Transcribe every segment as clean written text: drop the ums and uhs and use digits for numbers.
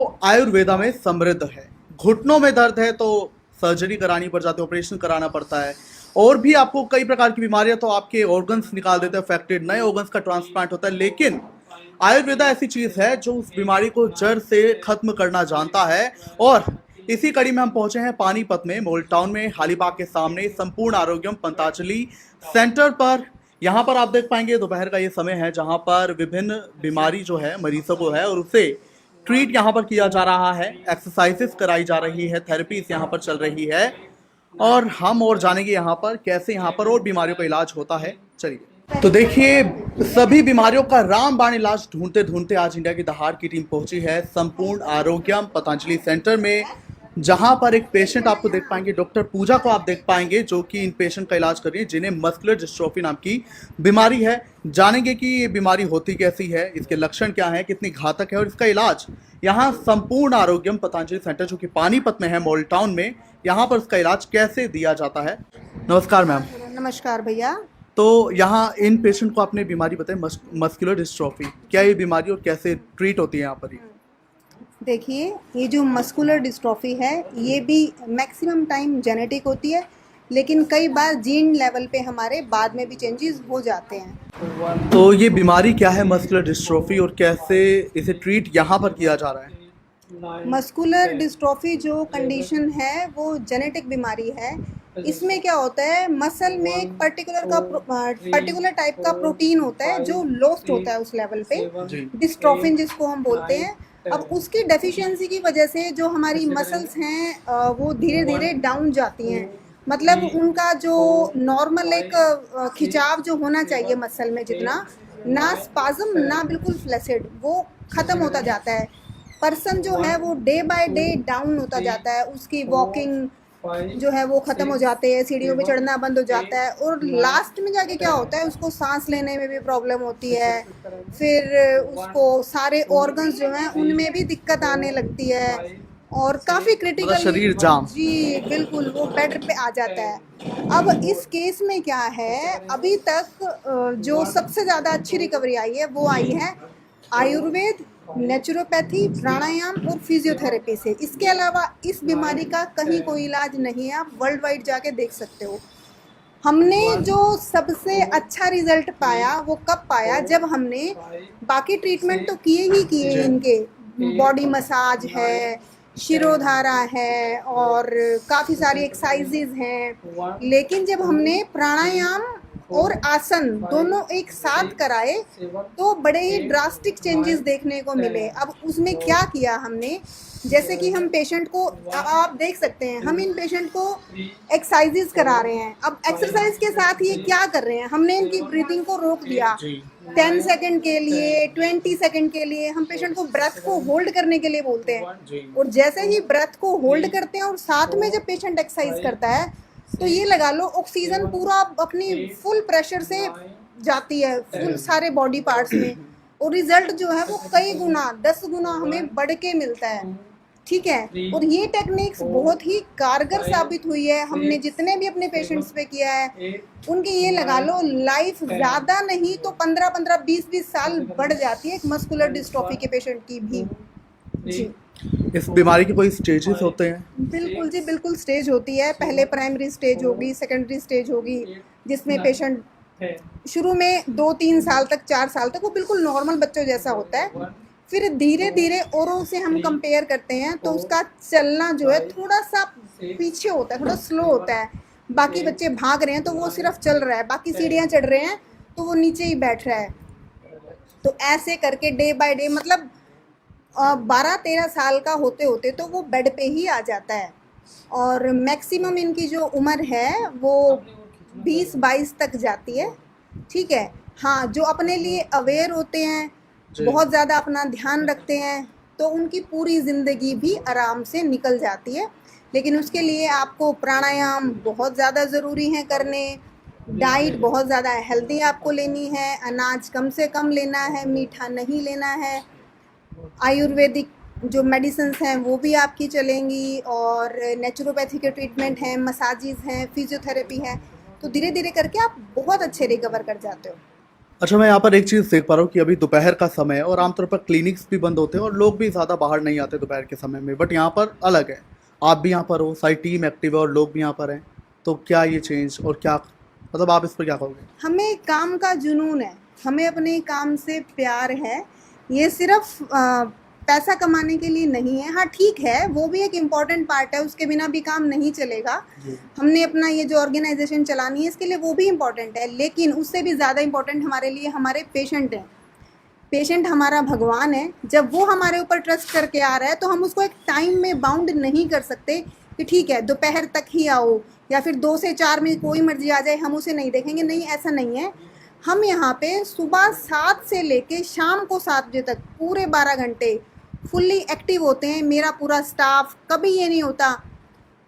तो आयुर्वेदा में समृद्ध है। घुटनों में दर्द है तो सर्जरी करानी पड़ जाती है, ऑपरेशन कराना पड़ता है। और भी आपको कई प्रकार की बीमारियां तो आपके ऑर्गन्स निकाल देते हैं, अफेक्टेड नए ऑर्गन्स का ट्रांसप्लांट होता है। लेकिन आयुर्वेदा ऐसी चीज है जो उस बीमारी को जड़ से खत्म करना जानता है। और इसी कड़ी में हम पहुंचे हैं पानीपत में, मोल टाउन में, हालीबाग के सामने संपूर्ण आरोग्यम पंताजलि सेंटर पर। यहाँ पर आप देख पाएंगे दोपहर का ये समय है जहाँ पर विभिन्न बीमारी जो है मरीजों को है और उसे ट्रीट यहाँ पर किया जा रहा है, एक्सरसाइजेस कराई जा रही है, थेरेपीज यहाँ पर चल रही है। और हम और जानेंगे यहाँ पर कैसे यहाँ पर और बीमारियों का इलाज होता है। चलिए तो देखिए, सभी बीमारियों का रामबाण इलाज ढूंढते ढूंढते आज इंडिया की दहाड़ की टीम पहुंची है संपूर्ण आरोग्यम पतंजलि सेंटर में, जहां पर एक पेशेंट आपको देख पाएंगे, डॉक्टर पूजा को आप देख पाएंगे जो कि इन पेशेंट का इलाज कर रही है जिन्हें मस्कुलर डिस्ट्रोफी नाम की बीमारी है। जानेंगे कि ये बीमारी होती कैसी है, इसके लक्षण क्या है, कितनी घातक है और इसका इलाज यहाँ संपूर्ण आरोग्यम पतंजलि सेंटर जो कि पानीपत में है, मॉल टाउन में, यहाँ पर इसका इलाज कैसे दिया जाता है। नमस्कार मैम। नमस्कार भैया। तो यहाँ इन पेशेंट को आपने बीमारी बताई मस्कुलर डिस्ट्रोफी, क्या ये बीमारी और कैसे ट्रीट होती है यहाँ पर? देखिए, ये जो मस्कुलर डिस्ट्रॉफी है ये भी मैक्सिमम टाइम जेनेटिक होती है, लेकिन कई बार जीन लेवल पे हमारे बाद में भी चेंजेस हो जाते हैं। तो ये बीमारी क्या है मस्कुलर डिस्ट्रोफी और कैसे इसे ट्रीट यहाँ पर किया जा रहा है? मस्कुलर डिस्ट्रॉफी जो कंडीशन है वो जेनेटिक बीमारी है। इसमें क्या होता है, मसल में एक पर्टिकुलर टाइप का प्रोटीन होता है जो लॉस्ट होता है उस लेवल पे, डिस्ट्रोफिन जिसको हम बोलते हैं। अब उसकी डेफिशिएंसी की वजह से जो हमारी मसल्स हैं वो धीरे धीरे डाउन जाती हैं। मतलब उनका जो नॉर्मल एक खिंचाव जो होना चाहिए मसल में, जितना ना स्पाज्म ना बिल्कुल फ्लैसिड, वो ख़त्म होता जाता है। पर्सन जो है वो डे बाय डे डाउन होता जाता है, उसकी वॉकिंग जो है वो ख़त्म हो जाते हैं, सीढ़ियों पे चढ़ना बंद हो जाता है और लास्ट में जाके क्या होता है, उसको सांस लेने में भी प्रॉब्लम होती है। फिर उसको सारे ऑर्गन्स जो हैं उनमें भी दिक्कत आने लगती है और काफ़ी क्रिटिकल, शरीर जाम। जी बिल्कुल, वो बेड पे आ जाता है। अब इस केस में क्या है, अभी तक जो सबसे ज़्यादा अच्छी रिकवरी आई है वो आई है आयुर्वेद, नेचुरोपैथी, प्राणायाम और फिजियोथेरेपी से। इसके अलावा इस बीमारी का कहीं कोई इलाज नहीं है, आप वर्ल्ड वाइड जाके देख सकते हो। हमने जो सबसे अच्छा रिजल्ट पाया वो कब पाया, जब हमने बाकी ट्रीटमेंट तो किए ही किए, इनके बॉडी मसाज है, शिरोधारा है और काफ़ी सारी एक्सरसाइजेज हैं, लेकिन जब हमने प्राणायाम और आसन दोनों एक साथ कराए तो बड़े ही ड्रास्टिक चेंजेस देखने को मिले। अब उसमें क्या किया हमने, जैसे कि हम पेशेंट को, आप देख सकते हैं, हम इन पेशेंट को एक्सरसाइजेस करा रहे हैं। अब एक्सरसाइज के साथ ये क्या कर रहे हैं, हमने इनकी ब्रीथिंग को रोक दिया 10 सेकंड के लिए, 20 सेकंड के लिए। हम पेशेंट को ब्रेथ को होल्ड करने के लिए बोलते हैं और जैसे ही ब्रेथ को होल्ड करते हैं और साथ में जब पेशेंट एक्सरसाइज करता है तो ये लगा लो ऑक्सीजन पूरा अपनी फुल प्रेशर से जाती है फुल सारे बॉडी पार्ट्स में, और रिजल्ट जो है वो कई गुना 10 गुना हमें बढ़ के मिलता है। ठीक है, और ये टेक्निक्स बहुत ही कारगर साबित हुई है। हमने जितने भी अपने पेशेंट्स पे किया है उनकी ये लगा लो लाइफ ज़्यादा नहीं तो 15-15, 20-20 साल बढ़ जाती है एक मस्कुलर डिस्ट्रॉफी के पेशेंट की भी। जी, इस बीमारी के कोई स्टेजेस होते हैं? बिल्कुल जी, बिल्कुल स्टेज होती है। पहले प्राइमरी स्टेज होगी, सेकेंडरी स्टेज होगी, जिसमें पेशेंट शुरू में 2-3 साल तक, 4 साल तक वो बिल्कुल नॉर्मल बच्चों जैसा होता है। फिर धीरे धीरे औरों से हम कंपेयर करते हैं तो उसका चलना जो है थोड़ा सा पीछे होता है, थोड़ा स्लो होता है। बाकी बच्चे भाग रहे हैं तो वो सिर्फ चल रहा है, बाकी सीढ़ियाँ चढ़ रहे हैं तो वो नीचे ही बैठ रहा है। तो ऐसे करके डे बाय डे, मतलब 12-13 साल का होते होते तो वो बेड पे ही आ जाता है। और मैक्सिमम इनकी जो उम्र है वो 20-22 तक जाती है। ठीक है, हाँ, जो अपने लिए अवेयर होते हैं, बहुत ज़्यादा अपना ध्यान रखते हैं, तो उनकी पूरी ज़िंदगी भी आराम से निकल जाती है। लेकिन उसके लिए आपको प्राणायाम बहुत ज़्यादा ज़रूरी है करने, डाइट बहुत ज़्यादा हेल्दी आपको लेनी है, अनाज कम से कम लेना है, मीठा नहीं लेना है, आयुर्वेदिक जो मेडिसिन्स हैं वो भी आपकी चलेंगी, और नेचुरोपैथी के ट्रीटमेंट हैं, मसाजेस हैं, फिजियोथेरेपी है। तो धीरे धीरे करके आप बहुत अच्छे रिकवर कर जाते हो। अच्छा, मैं यहाँ पर एक चीज़ देख पा रहा हूँ कि अभी दोपहर का समय है और आमतौर पर क्लिनिक्स भी बंद होते हैं और लोग भी ज़्यादा बाहर नहीं आते दोपहर के समय में, बट यहाँ पर अलग है। आप भी यहाँ पर हो, सारी टीम एक्टिव है और लोग भी यहाँ पर हैं। तो क्या ये चेंज और क्या मतलब आप इस पर क्या कहोगे? हमें काम का जुनून है, हमें अपने काम से प्यार है। ये सिर्फ पैसा कमाने के लिए नहीं है। हाँ ठीक है, वो भी एक इम्पॉर्टेंट पार्ट है, उसके बिना भी काम नहीं चलेगा। हमने अपना ये जो ऑर्गेनाइजेशन चलानी है इसके लिए वो भी इम्पॉर्टेंट है, लेकिन उससे भी ज़्यादा इम्पॉर्टेंट हमारे लिए हमारे पेशेंट हैं। पेशेंट हमारा भगवान है। जब वो हमारे ऊपर ट्रस्ट करके आ रहा है तो हम उसको एक टाइम में बाउंड नहीं कर सकते कि ठीक है दोपहर तक ही आओ या फिर 2 से 4 में कोई मर्जी आ जाए हम उसे नहीं देखेंगे। नहीं, ऐसा नहीं है। हम यहाँ पे सुबह 7 से लेके शाम को 7 बजे तक पूरे 12 घंटे फुल्ली एक्टिव होते हैं। मेरा पूरा स्टाफ, कभी ये नहीं होता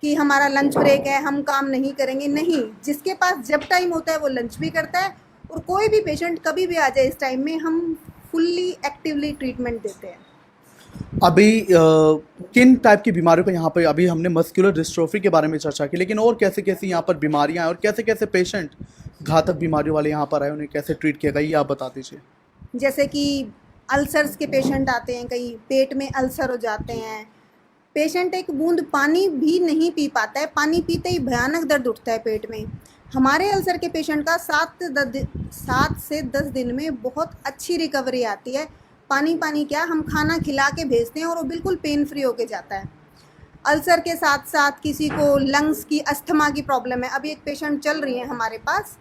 कि हमारा लंच ब्रेक है हम काम नहीं करेंगे। नहीं, जिसके पास जब टाइम होता है वो लंच भी करता है और कोई भी पेशेंट कभी भी आ जाए इस टाइम में हम फुल्ली एक्टिवली ट्रीटमेंट देते हैं। अभी किन टाइप की बीमारियों का यहाँ पे, अभी हमने मस्कुलर डिस्ट्रोफी के बारे में चर्चा की, लेकिन और कैसे कैसे यहाँ पर बीमारियाँ हैं और कैसे कैसे पेशेंट घातक बीमारियों वाले यहाँ पर आए, उन्हें कैसे ट्रीट किया गया, ये आप बता दीजिए। जैसे कि अल्सर्स के पेशेंट आते हैं, कई पेट में अल्सर हो जाते हैं। पेशेंट एक बूंद पानी भी नहीं पी पाता है, पानी पीते ही भयानक दर्द उठता है पेट में। हमारे अल्सर के पेशेंट का 7 से 10 दिन में बहुत अच्छी रिकवरी आती है। पानी क्या, हम खाना खिला के भेजते हैं और वो बिल्कुल पेन फ्री होके जाता है। अल्सर के साथ साथ किसी को लंग्स की, अस्थमा की प्रॉब्लम है। अभी एक पेशेंट चल रही है हमारे पास,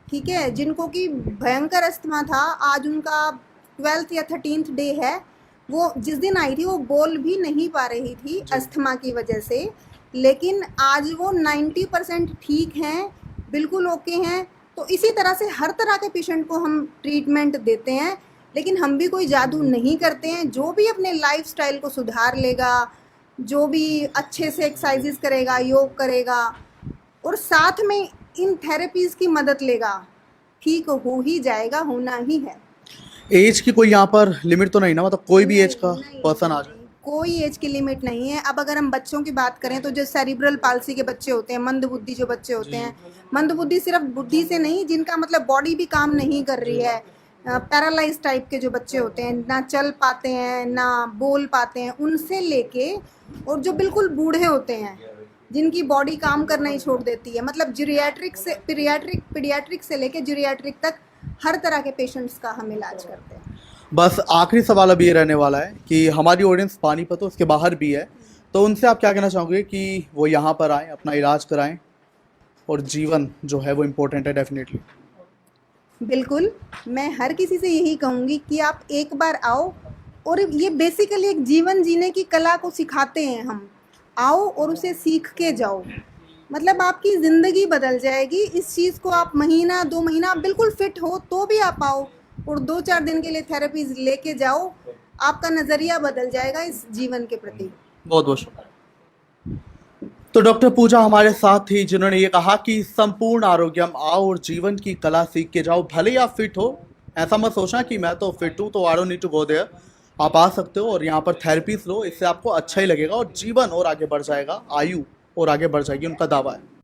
ठीक है, जिनको कि भयंकर अस्थमा था। आज उनका 12th या 13th डे है। वो जिस दिन आई थी वो बोल भी नहीं पा रही थी अस्थमा की वजह से, लेकिन आज वो 90% ठीक हैं, बिल्कुल ओके हैं। तो इसी तरह से हर तरह के पेशेंट को हम ट्रीटमेंट देते हैं, लेकिन हम भी कोई जादू नहीं करते हैं। जो भी अपने लाइफस्टाइल को सुधार लेगा, जो भी अच्छे से एक्सरसाइजेस करेगा, योग करेगा और साथ में इन थेरेपीज़ की मदद लेगा, ठीक हो ही जाएगा, होना ही है। एज की कोई यहाँ पर लिमिट तो नहीं ना, मतलब कोई भी एज का नहीं, पर्सन आ जाए? कोई एज की लिमिट नहीं है। अब अगर हम बच्चों की बात करें तो जो सेरिब्रल पाल्सी के बच्चे होते हैं, मंदबुद्धि जो बच्चे होते हैं, मंदबुद्धि सिर्फ बुद्धि से नहीं, जिनका मतलब बॉडी भी काम नहीं कर रही है, पैरालाइज टाइप के जो बच्चे होते हैं, ना चल पाते हैं ना बोल पाते हैं, उनसे लेके और जो बिल्कुल बूढ़े होते हैं जिनकी बॉडी काम करना ही छोड़ देती है, मतलब पीडियाट्रिक से लेके जीरियाट्रिक तक हर तरह के पेशेंट्स का हम इलाज करते हैं। बस आखिरी सवाल अब ये रहने वाला है कि हमारी ऑडियंस पानीपत तो उसके बाहर भी है, तो उनसे आप क्या कहना चाहोगे कि वो यहाँ पर आएँ, अपना इलाज कराएं और जीवन जो है वो इम्पोर्टेंट है डेफिनेटली। बिल्कुल, मैं हर किसी से यही कहूँगी कि आप एक बार आओ, और ये बेसिकली एक जीवन जीने की कला को सिखाते हैं हम। आओ और उसे सीख के जाओ, मतलब आपकी ज़िंदगी बदल जाएगी। इस चीज़ को आप महीना 2 महीना आप बिल्कुल फिट हो तो भी आप आओ और 2-4 दिन के लिए थेरेपीज लेके जाओ, आपका नज़रिया बदल जाएगा इस जीवन के प्रति। बहुत बहुत शुक्रिया। तो डॉक्टर पूजा हमारे साथ थी, जिन्होंने ये कहा कि संपूर्ण आरोग्यम आओ और जीवन की कला सीख के जाओ। भले ही आप फिट हो, ऐसा मत सोचना कि मैं तो फिट हूँ तो I don't need to go there. आप आ सकते हो और यहाँ पर थेरेपीज लो, इससे आपको अच्छा ही लगेगा और जीवन और आगे बढ़ जाएगा, आयु और आगे बढ़ जाएगी, उनका दावा है।